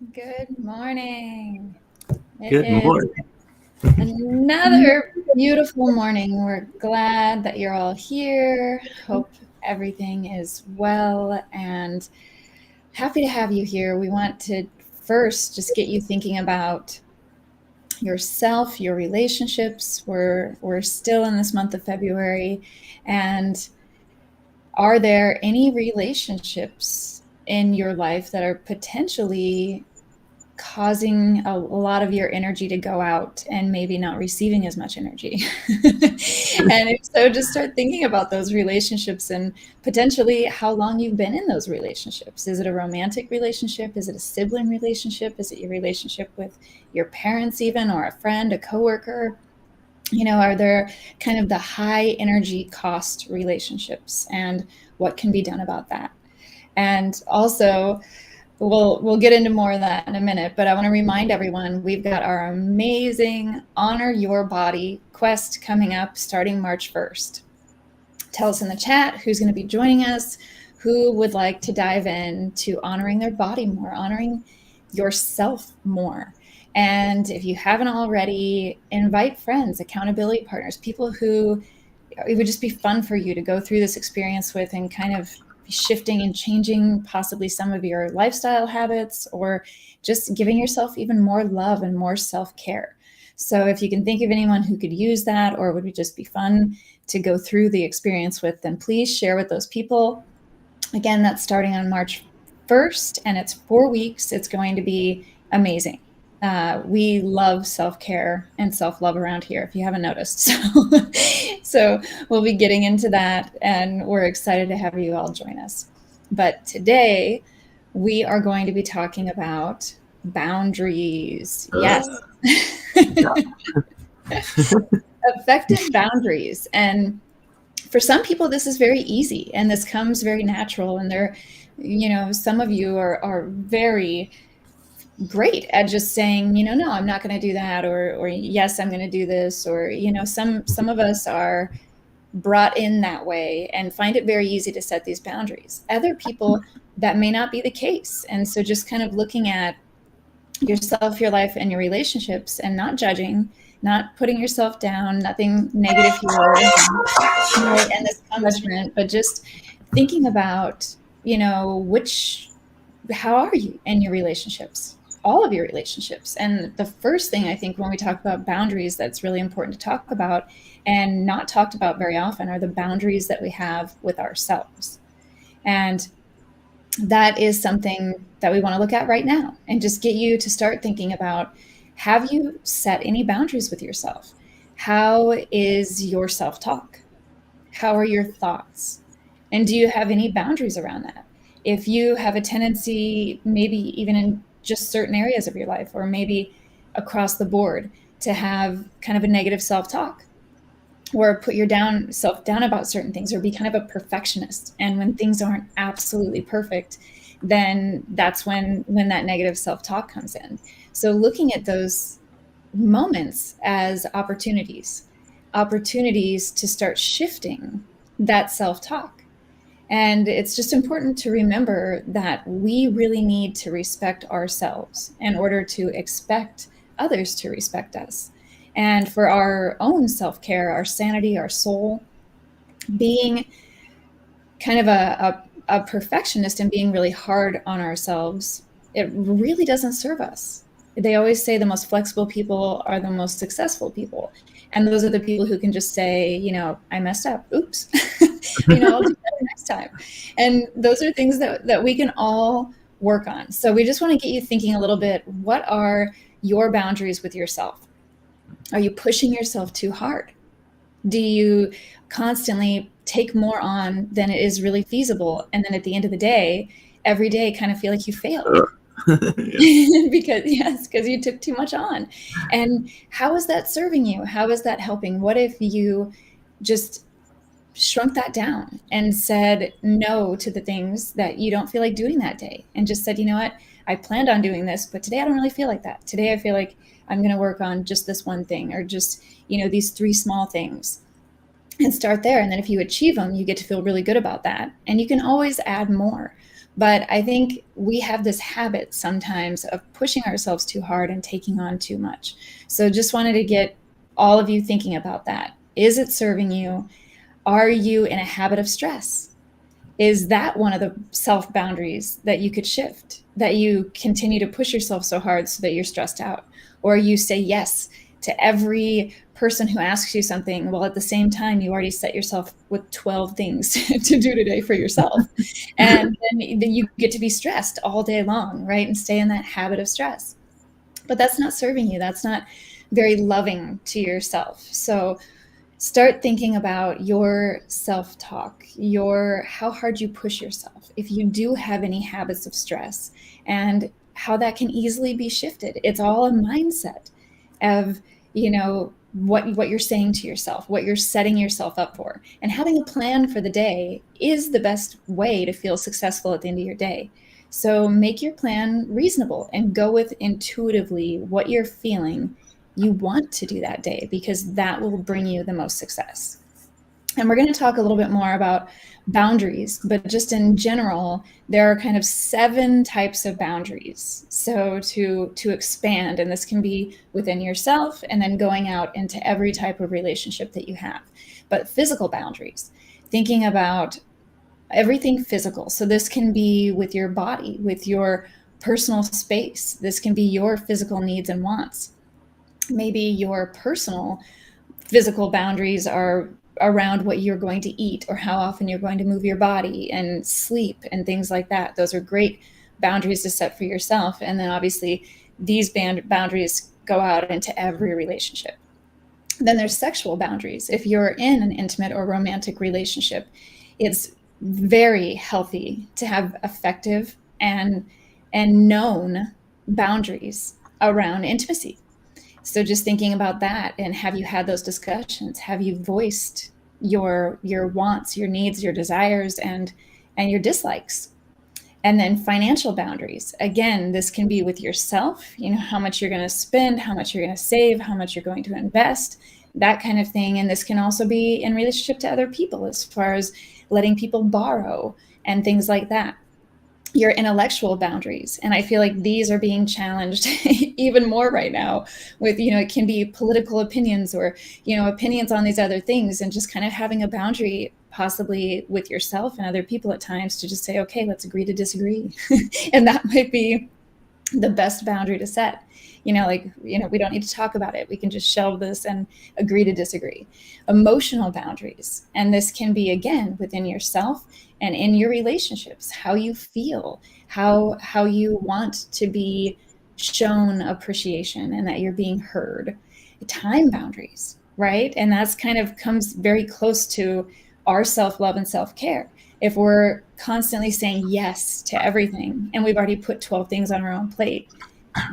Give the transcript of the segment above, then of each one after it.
Good morning. It Good is morning. another beautiful morning. We're glad that you're all here. Hope everything is well and happy to have you here. We want to first just get you thinking about yourself, your relationships. We're still in this month of February, and are there any relationships in your life that are potentially causing a lot of your energy to go out and maybe not receiving as much energy? And if so, just start thinking about those relationships and potentially how long you've been in those relationships. Is it a romantic relationship? Is it a sibling relationship? Is it your relationship with your parents, even, or a friend, a coworker? Are there kind of the high energy cost relationships, and what can be done about that? And also, we'll get into more of that in a minute, but I want to remind everyone we've got our amazing Honor Your Body quest coming up starting March 1st. Tell us in the chat who's going to be joining us, who would like to dive into honoring their body more, honoring yourself more. And if you haven't already, invite friends, accountability partners, people who it would just be fun for you to go through this experience with, and kind of shifting and changing possibly some of your lifestyle habits, or just giving yourself even more love and more self-care. So if you can think of anyone who could use that, or would just be fun to go through the experience with, then please share with those people. Again, that's starting on March 1st, and it's 4 weeks. It's going to be amazing. We love self-care and self-love around here, if you haven't noticed. So we'll be getting into that, and we're excited to have you all join us. But today we are going to be talking about boundaries. Yes. Uh, yeah. Effective boundaries. And for some people, this is very easy and this comes very natural. And some of you are very great at just saying, no, I'm not going to do that, or yes, I'm going to do this, or some of us are brought in that way and find it very easy to set these boundaries. Other people, that may not be the case. And so just kind of looking at yourself, your life, and your relationships, and not judging, not putting yourself down, nothing negative here, and this judgment, but just thinking about, how are you in your relationships, all of your relationships. And the first thing I think when we talk about boundaries that's really important to talk about, and not talked about very often, are the boundaries that we have with ourselves. And that is something that we want to look at right now, and just get you to start thinking about, have you set any boundaries with yourself? How is your self-talk? How are your thoughts? And do you have any boundaries around that? If you have a tendency, maybe even in just certain areas of your life, or maybe across the board, to have kind of a negative self-talk, or put yourself down about certain things, or be kind of a perfectionist, and when things aren't absolutely perfect, then that's when that negative self-talk comes in. So looking at those moments as opportunities to start shifting that self-talk. And it's just important to remember that we really need to respect ourselves in order to expect others to respect us. And for our own self-care, our sanity, our soul, being kind of a perfectionist and being really hard on ourselves, it really doesn't serve us. They always say the most flexible people are the most successful people. And those are the people who can just say, I messed up. Oops. I'll do better next time. And those are things that we can all work on. So we just want to get you thinking a little bit, what are your boundaries with yourself? Are you pushing yourself too hard? Do you constantly take more on than it is really feasible? And then at the end of the day, every day kind of feel like you failed. Yeah. because you took too much on. And how is that serving you? How is that helping? What if you just shrunk that down and said no to the things that you don't feel like doing that day, and just said, you know what, I planned on doing this, but today I don't really feel like that. Today I feel like I'm going to work on just this one thing, or just, these 3 small things, and start there. And then if you achieve them, you get to feel really good about that. And you can always add more. But I think we have this habit sometimes of pushing ourselves too hard and taking on too much. So just wanted to get all of you thinking about that. Is it serving you? Are you in a habit of stress? Is that one of the self boundaries that you could shift? That you continue to push yourself so hard so that you're stressed out? Or you say yes to every person who asks you something, while at the same time you already set yourself with 12 things to do today for yourself. And then you get to be stressed all day long, right? And stay in that habit of stress. But that's not serving you. That's not very loving to yourself. So start thinking about your self-talk, your how hard you push yourself, if you do have any habits of stress, and how that can easily be shifted. It's all a mindset of, what you're saying to yourself, what you're setting yourself up for. And having a plan for the day is the best way to feel successful at the end of your day. So make your plan reasonable and go with intuitively what you're feeling you want to do that day, because that will bring you the most success. And we're going to talk a little bit more about boundaries, but just in general, there are kind of 7 types of boundaries. So to expand, and this can be within yourself and then going out into every type of relationship that you have. But physical boundaries, thinking about everything physical. So this can be with your body, with your personal space. This can be your physical needs and wants. Maybe your personal physical boundaries are around what you're going to eat or how often you're going to move your body and sleep and things like that. Those are great boundaries to set for yourself. And then obviously these boundaries go out into every relationship. Then there's sexual boundaries. If you're in an intimate or romantic relationship, it's very healthy to have effective and known boundaries around intimacy. So just thinking about that, and have you had those discussions? Have you voiced your wants, your needs, your desires, and your dislikes? And then financial boundaries. Again, this can be with yourself, how much you're going to spend, how much you're going to save, how much you're going to invest, that kind of thing. And this can also be in relationship to other people, as far as letting people borrow and things like that. Your intellectual boundaries. And I feel like these are being challenged even more right now with, it can be political opinions or, opinions on these other things, and just kind of having a boundary possibly with yourself and other people at times to just say, okay, let's agree to disagree. And that might be the best boundary to set. We don't need to talk about it. We can just shelve this and agree to disagree. Emotional boundaries. And this can be, again, within yourself and in your relationships, how you feel, how you want to be shown appreciation and that you're being heard. Time boundaries, right? And that's kind of comes very close to our self-love and self-care. If we're constantly saying yes to everything and we've already put 12 things on our own plate,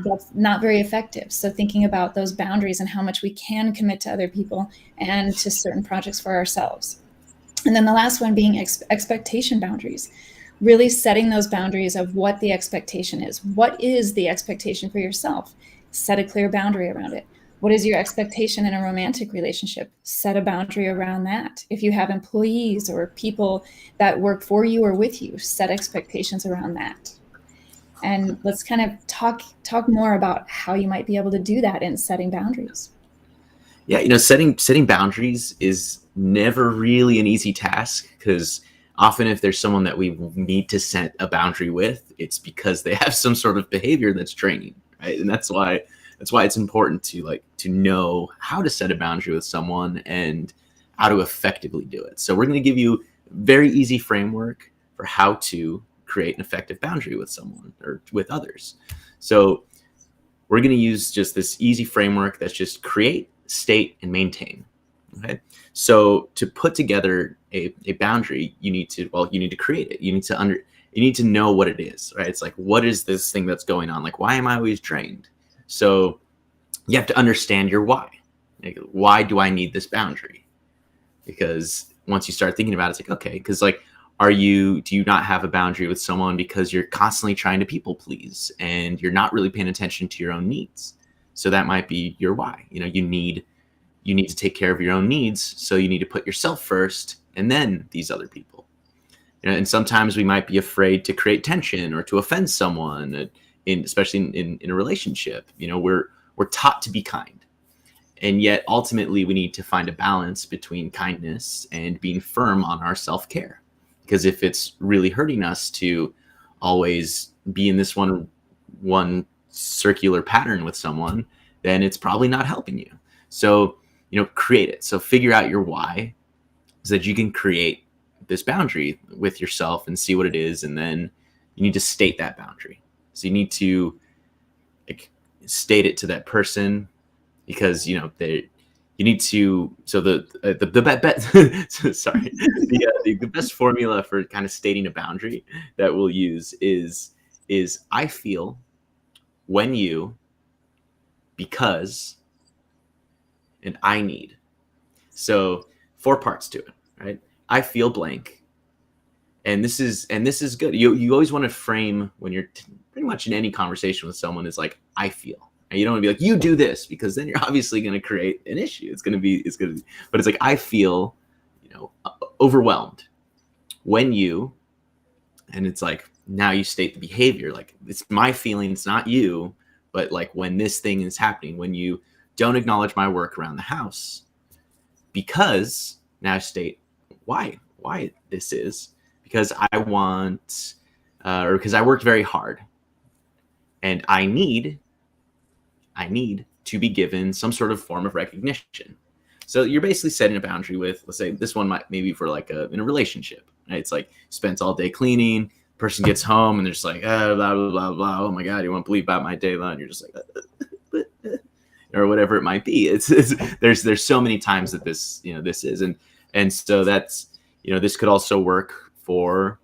that's not very effective. So thinking about those boundaries and how much we can commit to other people and to certain projects for ourselves. And then the last one being expectation boundaries, really setting those boundaries of what the expectation is. What is the expectation for yourself? Set a clear boundary around it. What is your expectation in a romantic relationship? Set a boundary around that. If you have employees or people that work for you or with you, set expectations around that. And let's kind of talk more about how you might be able to do that in setting boundaries. Yeah, setting boundaries is never really an easy task, because often if there's someone that we need to set a boundary with, it's because they have some sort of behavior that's draining, right? And that's why it's important to know how to set a boundary with someone and how to effectively do it. So we're going to give you a very easy framework for how to create an effective boundary with someone or with others. So we're going to use just this easy framework that's just create, state, and maintain. Okay. So to put together a boundary, you need to create it. You need to know what it is, right? It's like, what is this thing that's going on? Like, why am I always drained? So you have to understand your why. Like, why do I need this boundary? Because once you start thinking about it, it's like, okay, because do you not have a boundary with someone because you're constantly trying to people please and you're not really paying attention to your own needs? So that might be your why. You need to take care of your own needs. So you need to put yourself first and then these other people. And sometimes we might be afraid to create tension or to offend someone, especially in a relationship. We're taught to be kind, and yet ultimately we need to find a balance between kindness and being firm on our self-care. Because if it's really hurting us to always be in this one circular pattern with someone, then it's probably not helping you. So, create it. So figure out your why so that you can create this boundary with yourself and see what it is. And then you need to state that boundary. So you need to state it to that person, because, you need to, so sorry, the best formula for kind of stating a boundary that we'll use is I feel when you, because, and I need. So 4 parts to it, right? I feel blank. And this is good. You always want to frame when you're pretty much in any conversation with someone is like, I feel. And you don't want to be like, you do this, because then you're obviously going to create an issue. But it's like, I feel, overwhelmed when you, and it's like, now you state the behavior. Like, it's my feeling, it's not you. But like, when this thing is happening, when you don't acknowledge my work around the house, because now state why this is, because I want, or because I worked very hard and I need to be given some sort of form of recognition. So you're basically setting a boundary with, let's say this one might maybe for like in a relationship, right? It's like spent all day cleaning, person gets home and they're just like, blah, blah, blah, blah. Oh my God, you won't believe about my day. And you're just like, or whatever it might be. There's so many times that this is, and so that's, this could also work for,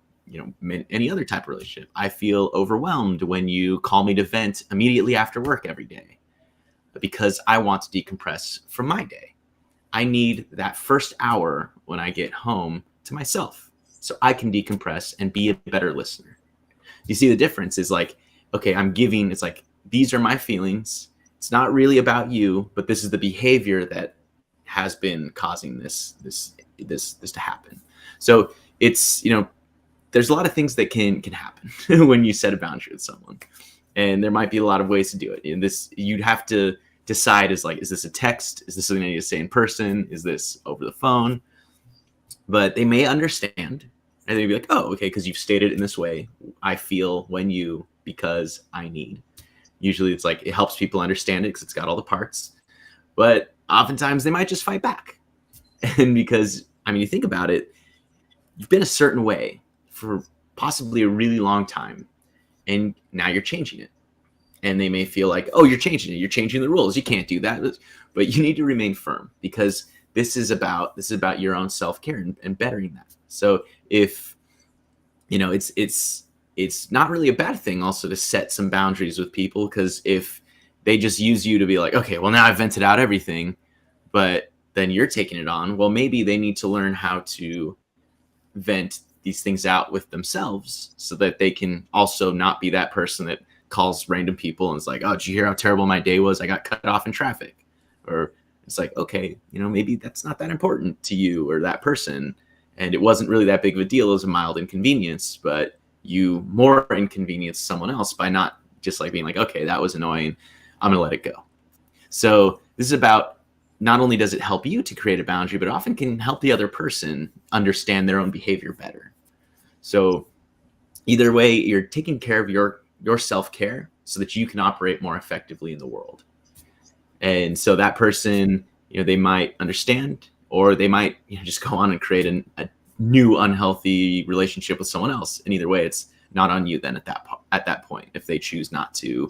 any other type of relationship. I feel overwhelmed when you call me to vent immediately after work every day, because I want to decompress from my day. I need that first hour when I get home to myself so I can decompress and be a better listener. You see the difference is like, okay, it's like, these are my feelings. It's not really about you, but this is the behavior that has been causing this to happen. So it's, there's a lot of things that can happen when you set a boundary with someone, and there might be a lot of ways to do it. And you'd have to decide is this a text? Is this something I need to say in person? Is this over the phone? But they may understand, and they'd be like, oh, okay, because you've stated it in this way. I feel when you, because I need. Usually it's like, it helps people understand it because it's got all the parts. But oftentimes they might just fight back. And because, you think about it, you've been a certain way for possibly a really long time, and now you're changing it. And they may feel like, oh, you're changing it. You're changing the rules. You can't do that. But you need to remain firm, because this is about your own self-care and bettering that. So if, it's not really a bad thing also to set some boundaries with people, because if they just use you to be like, okay, well, now I've vented out everything, but then you're taking it on. Well, maybe they need to learn how to vent these things out with themselves so that they can also not be that person that calls random people and is like, oh, did you hear how terrible my day was? I got cut off in traffic. Or it's like, okay, maybe that's not that important to you or that person. And it wasn't really that big of a deal. It was a mild inconvenience, but you more inconvenience someone else by not just like being like, okay, that was annoying, I'm going to let it go. So this is about, not only does it help you to create a boundary, but it often can help the other person understand their own behavior better. So either way, you're taking care of your self-care so that you can operate more effectively in the world. And so that person, they might understand, or they might just go on and create a new unhealthy relationship with someone else. And either way, it's not on you then at that point, if they choose not to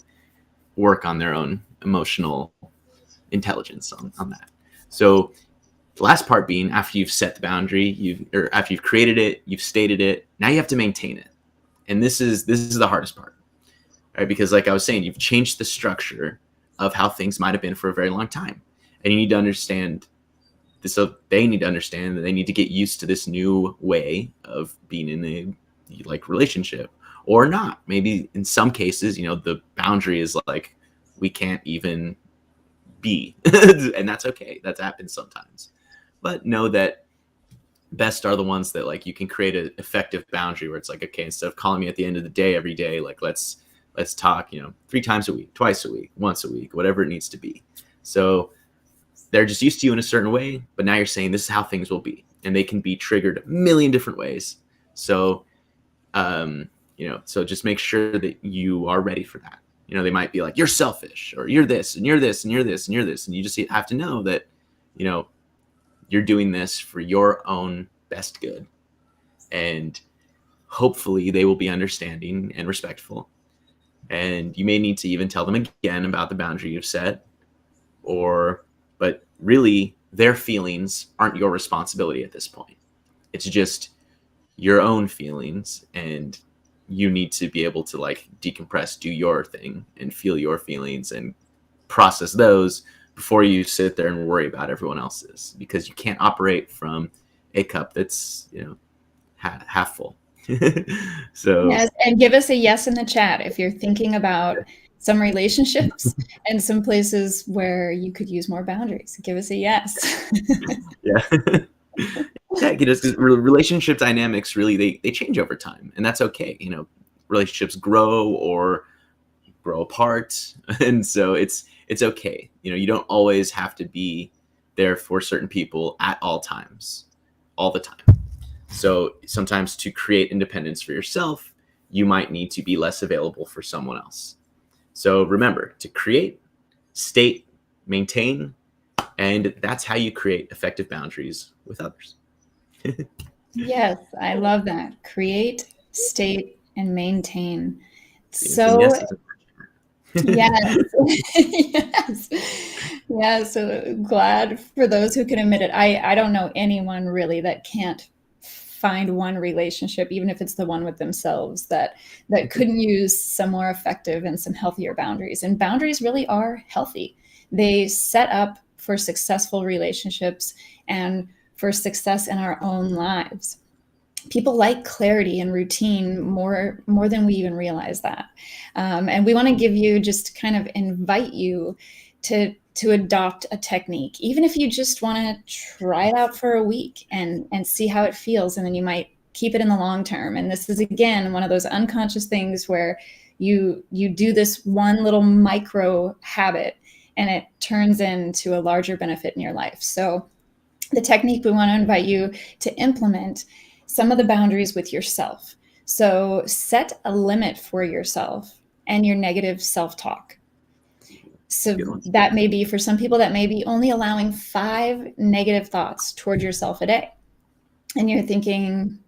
work on their own emotional intelligence on that. So the last part being, after you've set the boundary, after you've created it, you've stated it, now you have to maintain it. And this is the hardest part, right? Because like I was saying, you've changed the structure of how things might have been for a very long time. And you need to understand this. So they need to understand that they need to get used to this new way of being in a relationship, or not. Maybe in some cases, the boundary is like, we can't even be, and that's okay. That happens sometimes. But know that best are the ones that like you can create an effective boundary where it's like, okay, instead of calling me at the end of the day every day, like let's talk, 3 times a week, twice a week, once a week, whatever it needs to be. So they're just used to you in a certain way, but now you're saying this is how things will be, and they can be triggered a million different ways. So so just make sure that you are ready for that. They might be like, you're selfish, or you're this and you're this and you're this and you're this, and you just have to know that you're doing this for your own best good, and hopefully they will be understanding and respectful. And you may need to even tell them again about the boundary you've set, but really their feelings aren't your responsibility at this point. It's just your own feelings, and you need to be able to like decompress, do your thing, and feel your feelings and process those before you sit there and worry about everyone else's, because you can't operate from a cup that's half full. So yes, and give us a yes in the chat if you're thinking about some relationships and some places where you could use more boundaries. Give us a yes. Yeah. Yeah, because relationship dynamics really they change over time, and that's okay. Relationships grow or grow apart, and so it's okay. You don't always have to be there for certain people at all times, all the time. So sometimes to create independence for yourself, you might need to be less available for someone else. So remember to create, state, maintain, and that's how you create effective boundaries with others. Yes, I love that. Create, state, and maintain. So yes. Yes. Yeah, so glad for those who can admit it. I don't know anyone really that can't find one relationship, even if it's the one with themselves, that couldn't use some more effective and some healthier boundaries. And boundaries really are healthy. They set up for successful relationships and for success in our own lives. People like clarity and routine more than we even realize that. And we want to give you, just kind of invite you to adopt a technique, even if you just want to try it out for a week and see how it feels. And then you might keep it in the long term. And this is, again, one of those unconscious things where you do this one little micro habit and it turns into a larger benefit in your life. So the technique we want to invite you to implement some of the boundaries with yourself. So set a limit for yourself and your negative self-talk. So that may be, for some people, that may be only allowing 5 negative thoughts toward yourself a day. And you're thinking,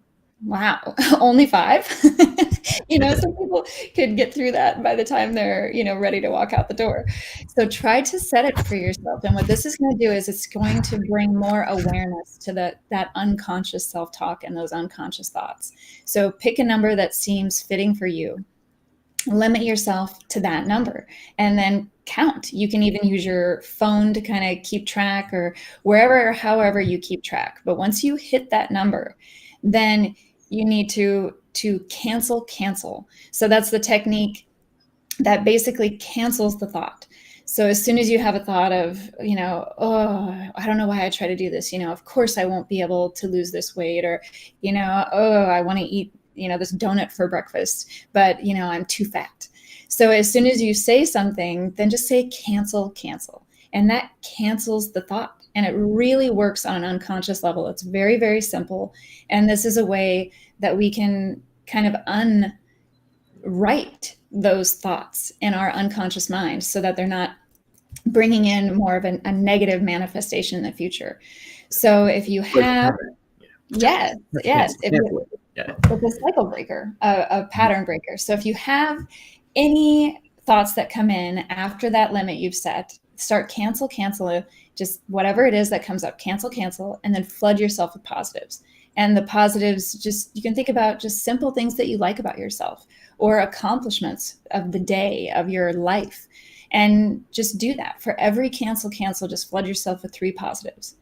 wow, only 5? Some people could get through that by the time they're, ready to walk out the door. So try to set it for yourself. And what this is going to do is it's going to bring more awareness to that unconscious self-talk and those unconscious thoughts. So pick a number that seems fitting for you. Limit yourself to that number and then count. You can even use your phone to kind of keep track, or wherever or however you keep track. But once you hit that number, then you need to cancel. So that's the technique that basically cancels the thought. So as soon as you have a thought of, oh, I don't know why I try to do this, of course I won't be able to lose this weight, or, oh, I want to eat, this donut for breakfast, but, I'm too fat. So as soon as you say something, then just say cancel. And that cancels the thought. And it really works on an unconscious level. It's very, very simple. And this is a way that we can kind of unwrite those thoughts in our unconscious mind so that they're not bringing in more of a negative manifestation in the future. So if you have, yes, it's a cycle breaker, a pattern breaker. So if you have any thoughts that come in after that limit you've set, start cancel, just whatever it is that comes up, cancel, and then flood yourself with positives. And the positives, you can think about just simple things that you like about yourself or accomplishments of the day, of your life. And just do that. For every cancel, just flood yourself with 3 positives.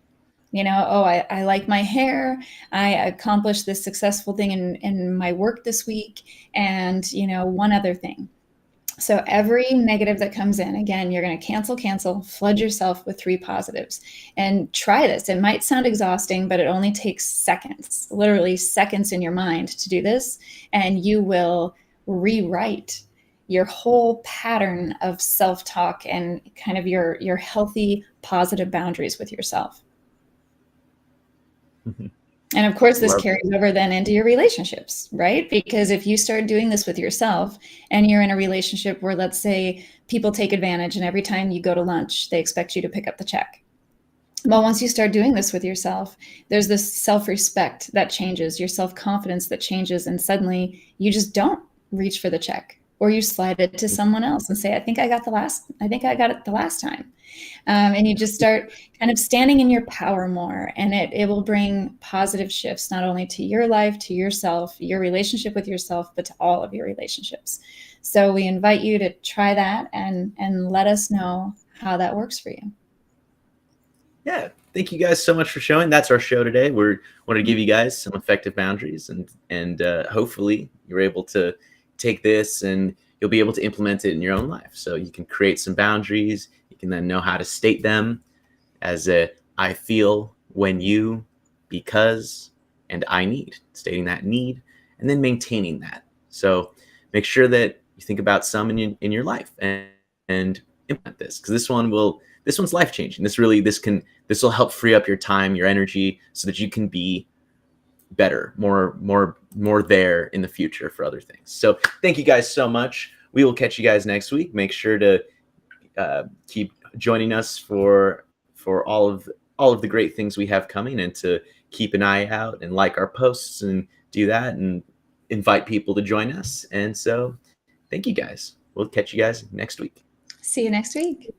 I like my hair. I accomplished this successful thing in my work this week. And, one other thing. So every negative that comes in, again, you're going to cancel, flood yourself with 3 positives. And try this. It might sound exhausting, but it only takes seconds, literally seconds in your mind to do this. And you will rewrite your whole pattern of self-talk and kind of your healthy, positive boundaries with yourself. And of course, this carries over then into your relationships, right? Because if you start doing this with yourself and you're in a relationship where, let's say, people take advantage and every time you go to lunch, they expect you to pick up the check. Well, once you start doing this with yourself, there's this self-respect that changes, your self-confidence that changes, and suddenly you just don't reach for the check, or you slide it to someone else and say, I think I got it the last time. And you just start kind of standing in your power more, and it will bring positive shifts, not only to your life, to yourself, your relationship with yourself, but to all of your relationships. So we invite you to try that and let us know how that works for you. Yeah. Thank you guys so much for showing. That's our show today. We want to give you guys some effective boundaries, and hopefully you're able to take this and you'll be able to implement it in your own life. So you can create some boundaries. You can then know how to state them as I feel, when you, because, and I need, stating that need, and then maintaining that. So make sure that you think about some in your life and implement this, because this one's life changing. This will help free up your time, your energy, so that you can be better, more there in the future for other things. So thank you guys so much. We will catch you guys next week. Make sure to keep joining us for all of the great things we have coming, and to keep an eye out and like our posts and do that and invite people to join us. And so thank you guys. We'll catch you guys next week. See you next week.